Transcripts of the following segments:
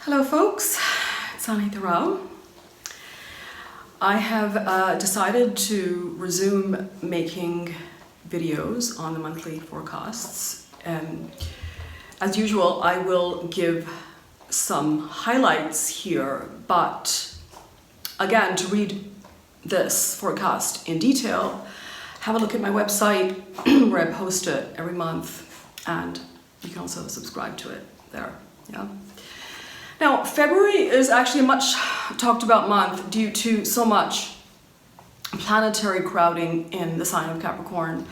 Hello folks, it's Rahu. I have decided to resume making videos on the monthly forecasts. As usual, I will give some highlights here, but again, to read this forecast in detail, have a look at my website where I post it every month, and you can also subscribe to it there. Yeah. Now, February is actually a much talked about month due to so much planetary crowding in the sign of Capricorn.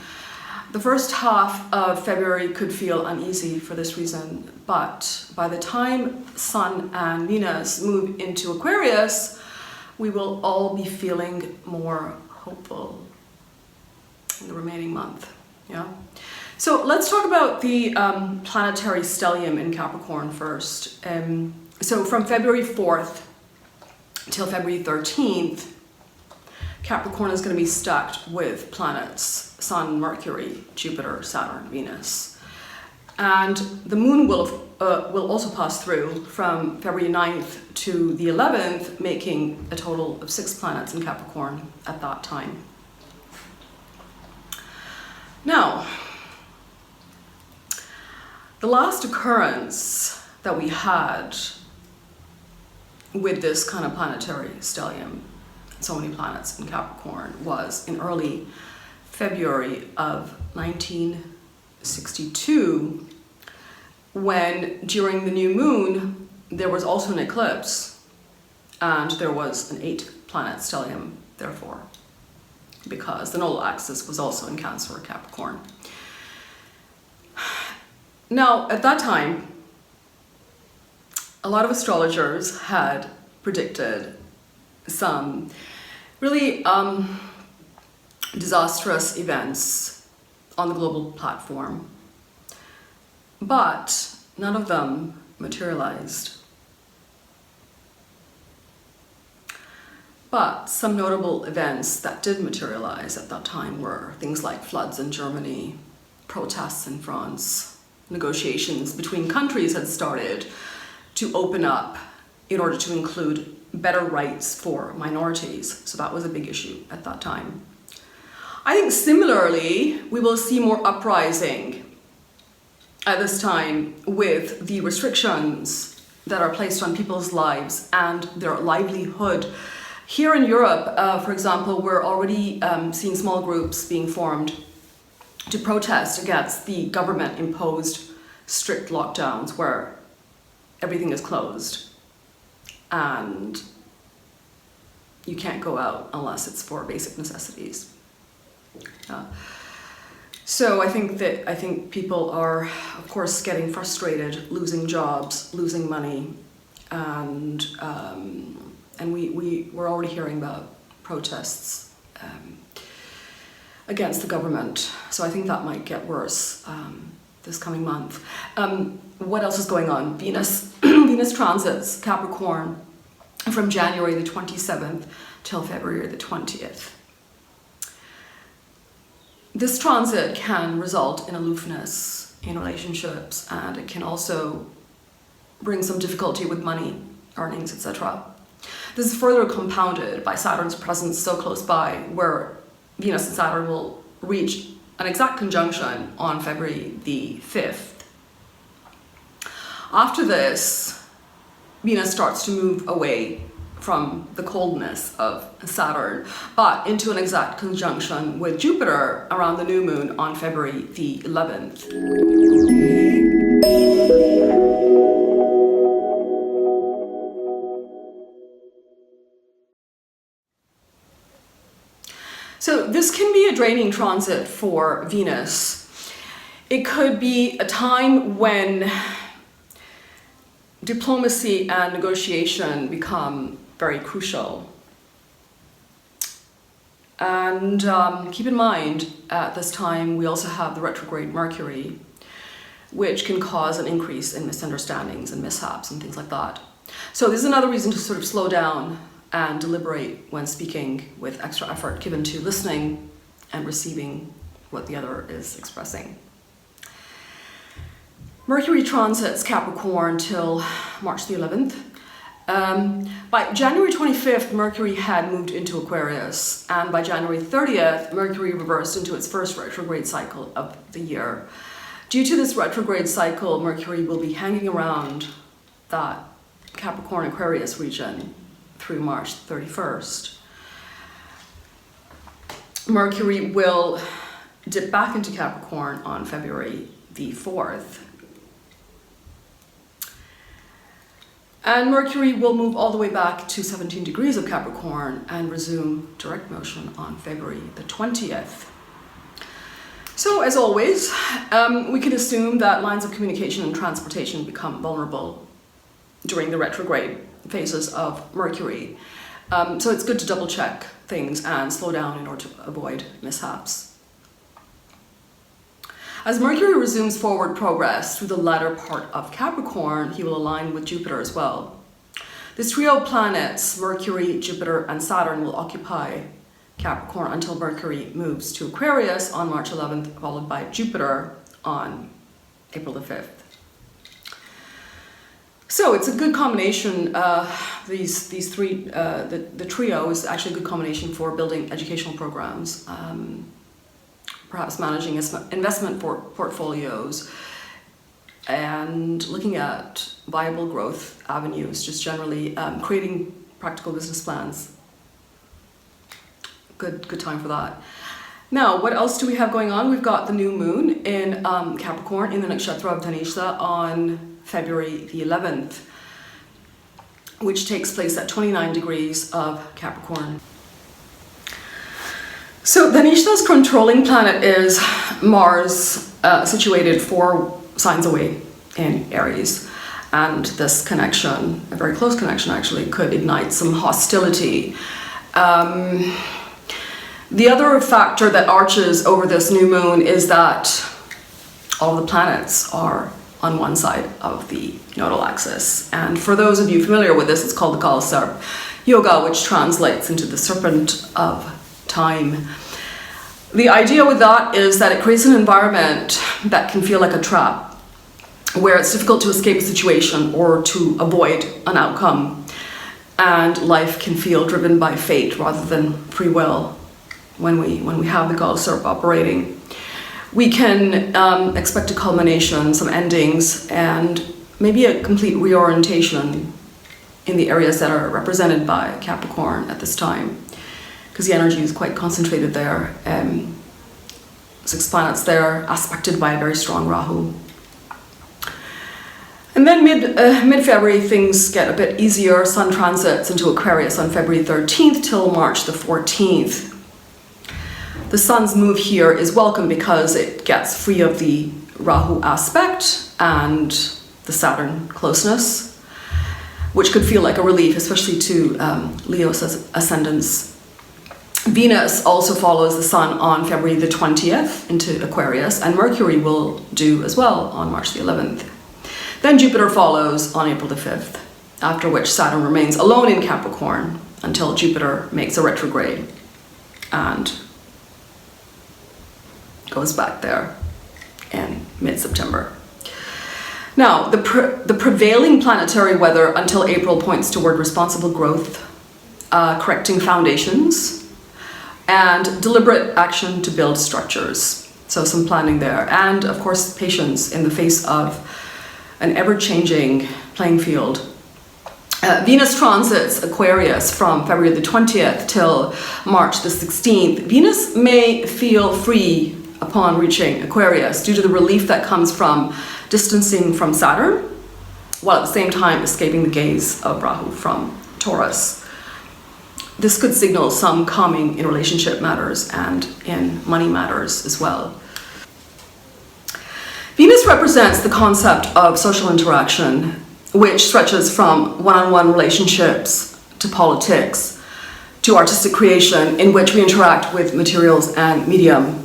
The first half of February could feel uneasy for this reason, but by the time Sun and Venus move into Aquarius, we will all be feeling more hopeful in the remaining month. Yeah. So let's talk about the planetary stellium in Capricorn first. So from February 4th till February 13th, Capricorn is going to be stacked with planets, Sun, Mercury, Jupiter, Saturn, Venus. And the moon will also pass through from February 9th to the 11th, making a total of 6 planets in Capricorn at that time. Now, the last occurrence that we had with this kind of planetary stellium, so many planets in Capricorn, was in early February of 1962, when during the new moon there was also an eclipse and there was an 8-planet stellium, therefore, because the nodal axis was also in Cancer or Capricorn. Now, at that time, a lot of astrologers had predicted some really disastrous events on the global platform, but none of them materialized. But some notable events that did materialize at that time were things like floods in Germany, protests in France, negotiations between countries had started to open up in order to include better rights for minorities. So that was a big issue at that time. I think similarly, we will see more uprising at this time with the restrictions that are placed on people's lives and their livelihood. Here in Europe, for example, we're already seeing small groups being formed to protest against the government-imposed strict lockdowns where everything is closed and you can't go out unless it's for basic necessities. So I think people are, of course, getting frustrated, losing jobs, losing money, and we're already hearing about protests against the government. So I think that might get worse this coming month. What else is going on? Venus transits Capricorn from January the 27th till February the 20th. This transit can result in aloofness in relationships, and it can also bring some difficulty with money, earnings, etc. This is further compounded by Saturn's presence so close by, where Venus and Saturn will reach an exact conjunction on February the 5th. After this, Venus starts to move away from the coldness of Saturn, but into an exact conjunction with Jupiter around the new moon on February the 11th. So this can be a draining transit for Venus. It could be a time when diplomacy and negotiation become very crucial. And keep in mind, at this time, we also have the retrograde Mercury, which can cause an increase in misunderstandings and mishaps and things like that. So this is another reason to sort of slow down and deliberate when speaking, with extra effort given to listening and receiving what the other is expressing. Mercury transits Capricorn till March the 11th. By January 25th, Mercury had moved into Aquarius, and by January 30th, Mercury reversed into its first retrograde cycle of the year. Due to this retrograde cycle, Mercury will be hanging around that Capricorn Aquarius region through March 31st. Mercury will dip back into Capricorn on February the 4th. And Mercury will move all the way back to 17 degrees of Capricorn and resume direct motion on February the 20th. So, as always, we can assume that lines of communication and transportation become vulnerable during the retrograde phases of Mercury. So it's good to double check things and slow down in order to avoid mishaps. As Mercury resumes forward progress through the latter part of Capricorn, he will align with Jupiter as well. This trio of planets, Mercury, Jupiter, and Saturn, will occupy Capricorn until Mercury moves to Aquarius on March 11th, followed by Jupiter on April the 5th. So it's a good combination. These three, the trio is actually a good combination for building educational programs, perhaps managing investment portfolios, and looking at viable growth avenues, just generally creating practical business plans. Good time for that. Now, what else do we have going on? We've got the new moon in Capricorn in the nakshatra of Dhanishta on February the 11th, which takes place at 29 degrees of Capricorn. So Dhanishta's controlling planet is Mars, situated 4 signs away in Aries. And this connection, a very close connection actually, could ignite some hostility. The other factor that arches over this new moon is that all the planets are on one side of the nodal axis. And for those of you familiar with this, it's called the Kal Sarp Yoga, which translates into the serpent of time. The idea with that is that it creates an environment that can feel like a trap, where it's difficult to escape a situation or to avoid an outcome, and life can feel driven by fate rather than free will. When we have the Kal Sarp operating, we can expect a culmination, some endings, and maybe a complete reorientation in the areas that are represented by Capricorn at this time, because the energy is quite concentrated there. 6 planets there, aspected by a very strong Rahu. And then mid-February, things get a bit easier. Sun transits into Aquarius on February 13th till March the 14th. The Sun's move here is welcome because it gets free of the Rahu aspect and the Saturn closeness, which could feel like a relief, especially to Leo's ascendants. Venus also follows the Sun on February the 20th into Aquarius, and Mercury will do as well on March the 11th. Then Jupiter follows on April the 5th, after which Saturn remains alone in Capricorn until Jupiter makes a retrograde and goes back there in mid-September. Now, the prevailing planetary weather until April points toward responsible growth, correcting foundations, and deliberate action to build structures. So some planning there. And of course, patience in the face of an ever-changing playing field. Venus transits Aquarius from February the 20th till March the 16th. Venus may feel free upon reaching Aquarius due to the relief that comes from distancing from Saturn, while at the same time escaping the gaze of Rahu from Taurus. This could signal some calming in relationship matters and in money matters as well. Venus represents the concept of social interaction, which stretches from one-on-one relationships to politics to artistic creation, in which we interact with materials and medium.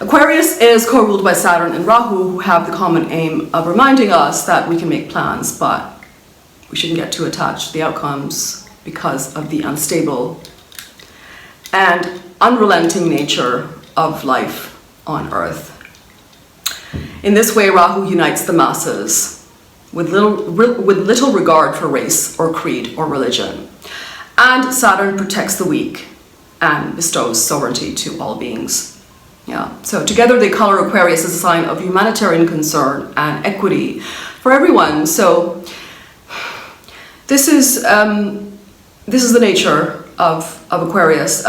Aquarius is co-ruled by Saturn and Rahu, who have the common aim of reminding us that we can make plans, but we shouldn't get too attached to the outcomes because of the unstable and unrelenting nature of life on Earth. In this way, Rahu unites the masses with little regard for race or creed or religion. And Saturn protects the weak and bestows sovereignty to all beings. Yeah. So together they color Aquarius as a sign of humanitarian concern and equity for everyone. So this is the nature of Aquarius.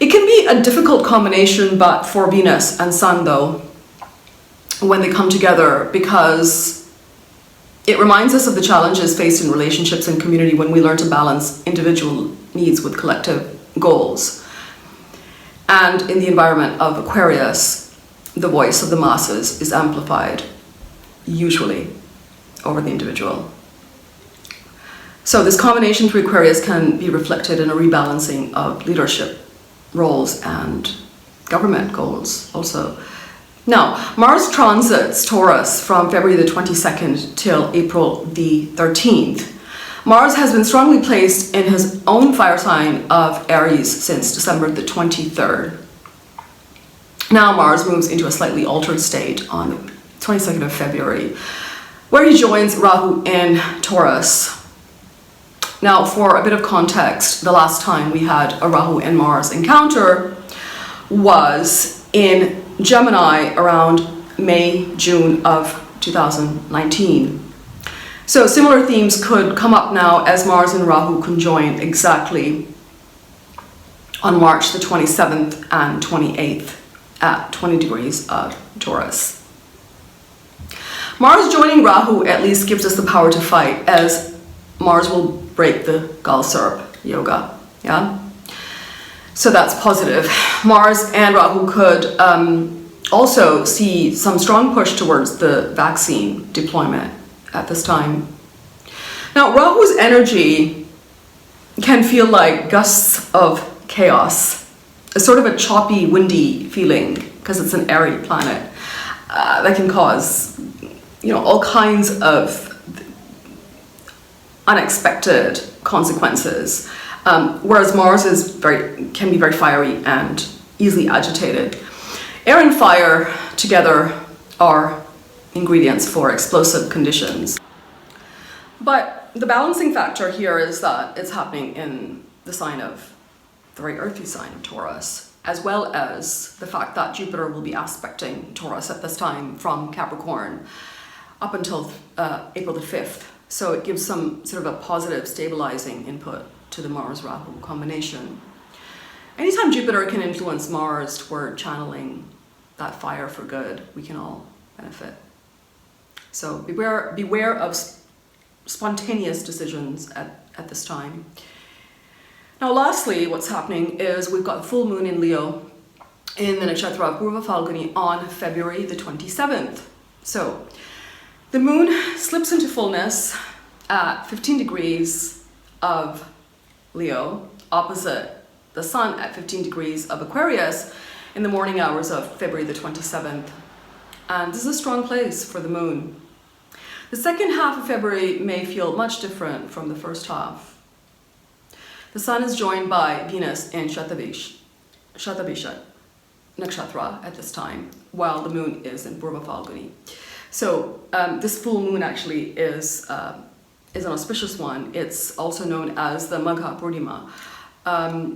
It can be a difficult combination, but for Venus and Sun, though, when they come together, because it reminds us of the challenges faced in relationships and community when we learn to balance individual needs with collective goals. And in the environment of Aquarius, the voice of the masses is amplified, usually over the individual. So this combination through Aquarius can be reflected in a rebalancing of leadership roles and government goals also. Now, Mars transits Taurus from February the 22nd till April the 13th. Mars has been strongly placed in his own fire sign of Aries since December the 23rd. Now Mars moves into a slightly altered state on the 22nd of February, where he joins Rahu in Taurus. Now, for a bit of context, the last time we had a Rahu and Mars encounter was in Gemini around May, June of 2019. So similar themes could come up now as Mars and Rahu conjoin exactly on March the 27th and 28th at 20 degrees of Taurus. Mars joining Rahu at least gives us the power to fight, as Mars will break the Galsarp yoga, yeah? So that's positive. Mars and Rahu could also see some strong push towards the vaccine deployment at this time. Now, Rahu's energy can feel like gusts of chaos, a sort of a choppy, windy feeling, because it's an airy planet that can cause, all kinds of unexpected consequences, whereas Mars can be very fiery and easily agitated. Air and fire together are ingredients for explosive conditions. But the balancing factor here is that it's happening in the very earthy sign of Taurus, as well as the fact that Jupiter will be aspecting Taurus at this time from Capricorn up until April the 5th. So it gives some sort of a positive stabilizing input to the Mars-Rahu combination. Anytime Jupiter can influence Mars toward channeling that fire for good, we can all benefit. So beware of spontaneous decisions at this time. Now lastly, what's happening is we've got the full moon in Leo in the nakshatra of Purva Phalguni on February the 27th. So the moon slips into fullness at 15 degrees of Leo, opposite the sun at 15 degrees of Aquarius in the morning hours of February the 27th. And this is a strong place for the moon. The second half of February may feel much different from the first half. The sun is joined by Venus in Shatabhisha nakshatra at this time, while the moon is in Purva Phalguni. So this full moon actually is an auspicious one. It's also known as the Magha Purnima,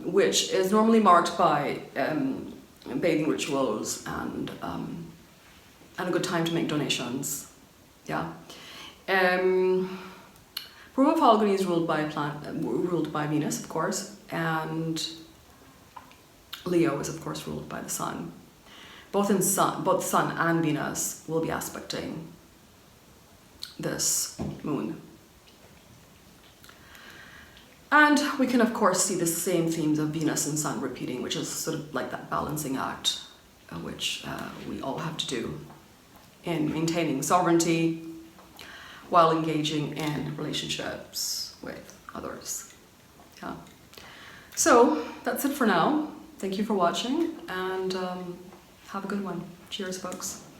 which is normally marked by bathing rituals and a good time to make donations. Yeah. Purva Phalguni is ruled by Venus, of course, and Leo is of course ruled by the sun. Both Sun and Venus will be aspecting this moon. And we can of course see the same themes of Venus and Sun repeating, which is sort of like that balancing act, which we all have to do in maintaining sovereignty while engaging in relationships with others. Yeah. So that's it for now. Thank you for watching, and have a good one. Cheers, folks.